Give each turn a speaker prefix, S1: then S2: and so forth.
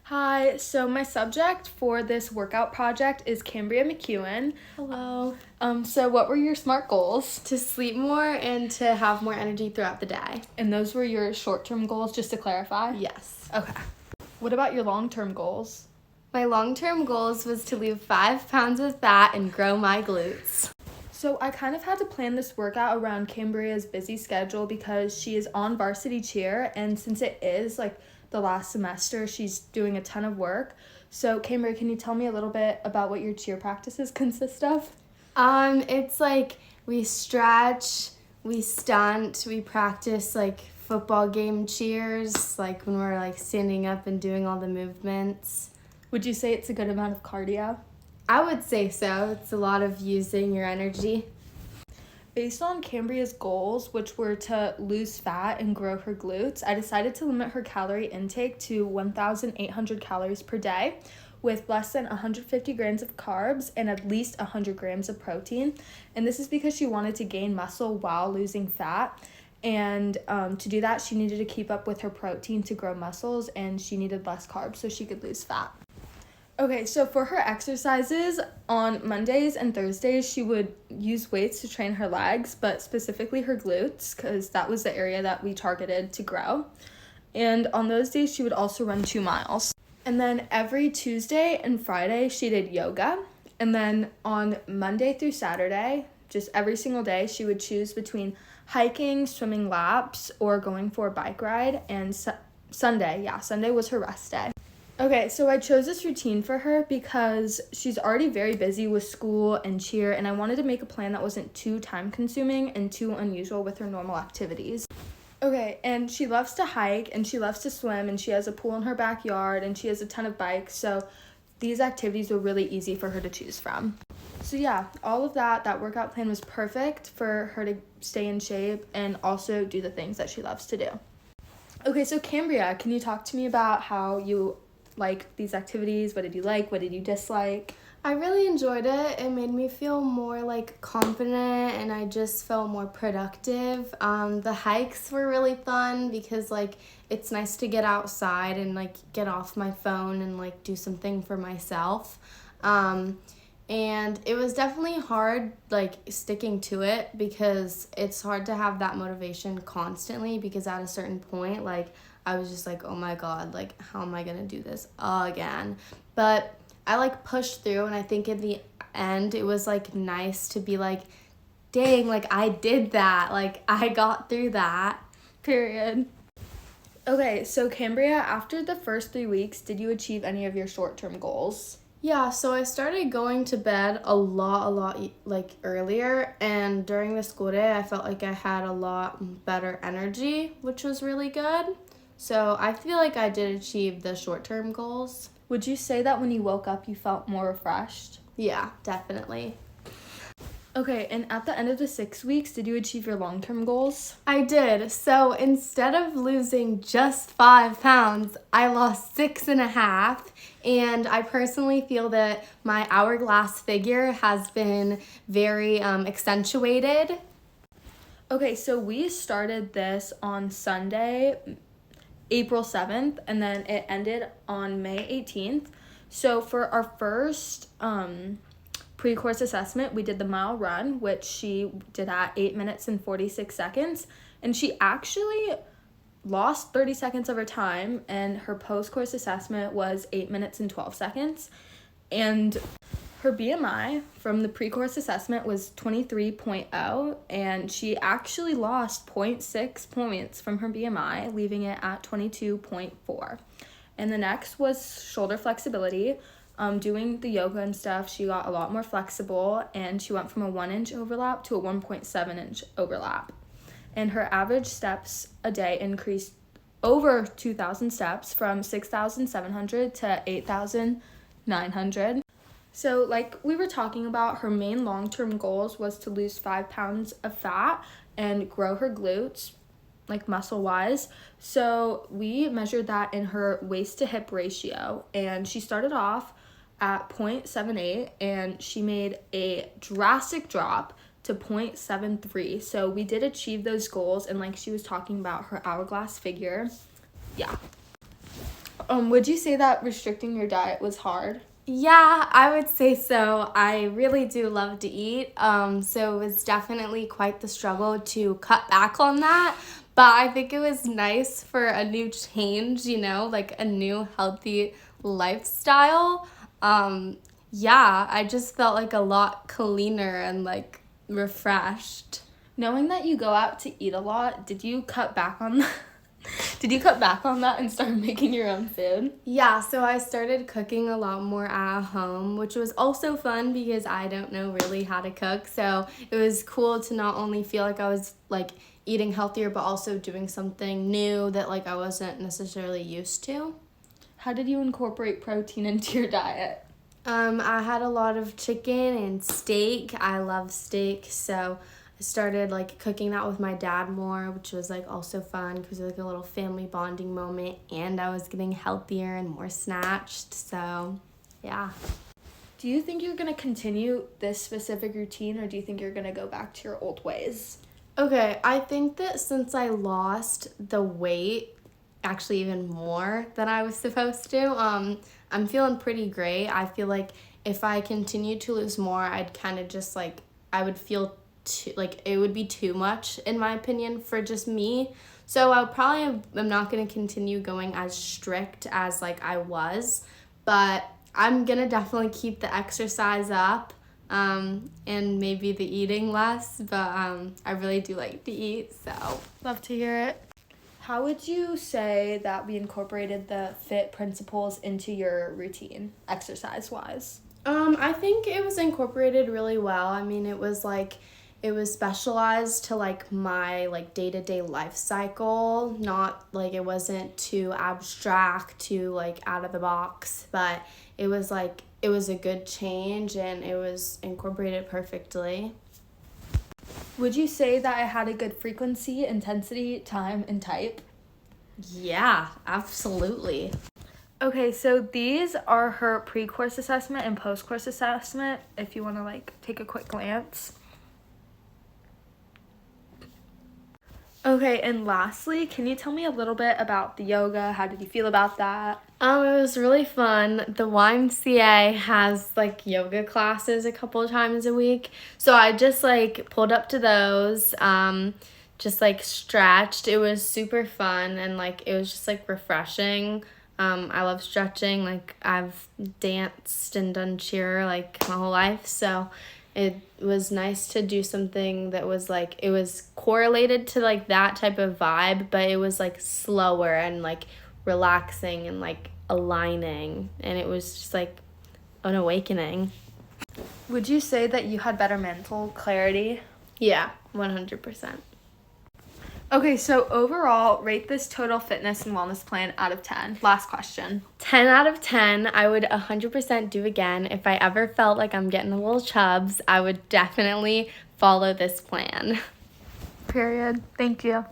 S1: Hi, so my subject for this workout project is Cambria McEwen.
S2: Hello.
S1: So what were your SMART goals?
S2: To sleep more and to have more energy throughout the day.
S1: And those were your short-term goals, just to clarify?
S2: Yes.
S1: Okay. What about your long-term goals?
S2: My long-term goals was to lose 5 pounds of fat and grow my glutes.
S1: So I kind of had to plan this workout around Cambria's busy schedule because she is on varsity cheer, and since it is the last semester, she's doing a ton of work. So Cambria, can you tell me a little bit about what your cheer practices consist of?
S2: It's we stretch, we stunt, we practice football game cheers, when we're standing up and doing all the movements.
S1: Would you say it's a good amount of cardio?
S2: I would say so. It's a lot of using your energy.
S1: Based on Cambria's goals, which were to lose fat and grow her glutes, I decided to limit her calorie intake to 1,800 calories per day with less than 150 grams of carbs and at least 100 grams of protein. And this is because she wanted to gain muscle while losing fat. And to do that, she needed to keep up with her protein to grow muscles, and she needed less carbs so she could lose fat. Okay, so for her exercises, on Mondays and Thursdays, she would use weights to train her legs, but specifically her glutes, because that was the area that we targeted to grow. And on those days, she would also run 2 miles. And then every Tuesday and Friday, she did yoga. And then on Monday through Saturday, just every single day, she would choose between hiking, swimming laps, or going for a bike ride. And Sunday was her rest day. Okay, so I chose this routine for her because she's already very busy with school and cheer, and I wanted to make a plan that wasn't too time-consuming and too unusual with her normal activities. Okay, and she loves to hike, and she loves to swim, and she has a pool in her backyard, and she has a ton of bikes, so these activities were really easy for her to choose from. So yeah, all of that workout plan was perfect for her to stay in shape and also do the things that she loves to do. Okay, so Cambria, can you talk to me about how you like these activities? What did you like? What did you dislike?
S2: I really enjoyed it. It made me feel more confident, and I just felt more productive. The hikes were really fun because it's nice to get outside and get off my phone and do something for myself. And it was definitely hard sticking to it because it's hard to have that motivation constantly, because at a certain point I was just oh my god, how am I gonna do this again? But I pushed through, and I think in the end it was nice to be dang, I did that, I got through that.
S1: Period. Okay, so Cambria, after the first 3 weeks, did you achieve any of your short-term goals?
S2: Yeah, so I started going to bed a lot earlier, and during the school day I felt I had a lot better energy, which was really good. So I feel I did achieve the short-term goals.
S1: Would you say that when you woke up you felt more refreshed?
S2: Yeah, definitely.
S1: Okay, and at the end of the 6 weeks, did you achieve your long-term goals?
S2: I did. So instead of losing just 5 pounds, I lost 6.5. And I personally feel that my hourglass figure has been very accentuated.
S1: Okay, so we started this on Sunday, April 7th, and then it ended on May 18th. So for our first pre-course assessment, we did the mile run, which she did at 8 minutes and 46 seconds, and she actually lost 30 seconds of her time, and her post-course assessment was 8 minutes and 12 seconds, and her BMI from the pre-course assessment was 23.0, and she actually lost 0.6 points from her BMI, leaving it at 22.4. And the next was shoulder flexibility. Doing the yoga and stuff, she got a lot more flexible, and she went from a 1-inch overlap to a 1.7-inch overlap. And her average steps a day increased over 2,000 steps, from 6,700 to 8,900. So we were talking about, her main long-term goals was to lose 5 pounds of fat and grow her glutes, muscle-wise. So we measured that in her waist to hip ratio, and she started off at 0.78, and she made a drastic drop to 0.73. So we did achieve those goals, and she was talking about her hourglass figure. Yeah. Would you say that restricting your diet was hard?
S2: Yeah, I would say so. I really do love to eat. So it was definitely quite the struggle to cut back on that. But I think it was nice for a new change, like a new healthy lifestyle. Yeah, I just felt like a lot cleaner and like refreshed.
S1: Knowing that you go out to eat a lot, did you cut back on that? Did you cut back on that and start making your own food?
S2: Yeah, so I started cooking a lot more at home, which was also fun because I don't know really how to cook. So it was cool to not only feel like I was like eating healthier, but also doing something new that like I wasn't necessarily used to.
S1: How did you incorporate protein into your diet?
S2: I had a lot of chicken and steak. I love steak, so I started like cooking that with my dad more, which was like also fun because it was like a little family bonding moment, and I was getting healthier and more snatched. So, yeah.
S1: Do you think you're going to continue this specific routine, or do you think you're going to go back to your old ways?
S2: Okay, I think that since I lost the weight, actually even more than I was supposed to, I'm feeling pretty great. I feel like if I continue to lose more, I'd kind of just like, I would feel like it would be too much in my opinion for just me. So I probably am not going to continue going as strict as like I was, but I'm going to definitely keep the exercise up, and maybe the eating less, but I really do like to eat, so.
S1: Love to hear it. How would you say that we incorporated the FIT principles into your routine, exercise-wise?
S2: I think it was incorporated really well. I mean, it was specialized to like my like day-to-day life cycle, not like it wasn't too abstract, too like out of the box, but it was a good change and it was incorporated perfectly.
S1: Would you say that it had a good frequency, intensity, time, and type?
S2: Yeah, absolutely.
S1: Okay, so these are her pre-course assessment and post-course assessment, if you want to like take a quick glance. Okay, and lastly, can you tell me a little bit about the yoga? How did you feel about that?
S2: It was really fun. The YMCA has like yoga classes a couple of times a week. So I just like pulled up to those, just like stretched. It was super fun and like it was just like refreshing. I love stretching. Like I've danced and done cheer like my whole life. So it was nice to do something that was like, it was correlated to like that type of vibe, but it was like slower and like relaxing and like aligning, and it was just like an awakening.
S1: Would you say that you had better mental clarity?
S2: Yeah, 100%.
S1: Okay, so overall, rate this total fitness and wellness plan out of 10. Last question.
S2: 10 out of 10. I would 100% do again. If I ever felt like I'm getting a little chubs, I would definitely follow this plan.
S1: Period. Thank you.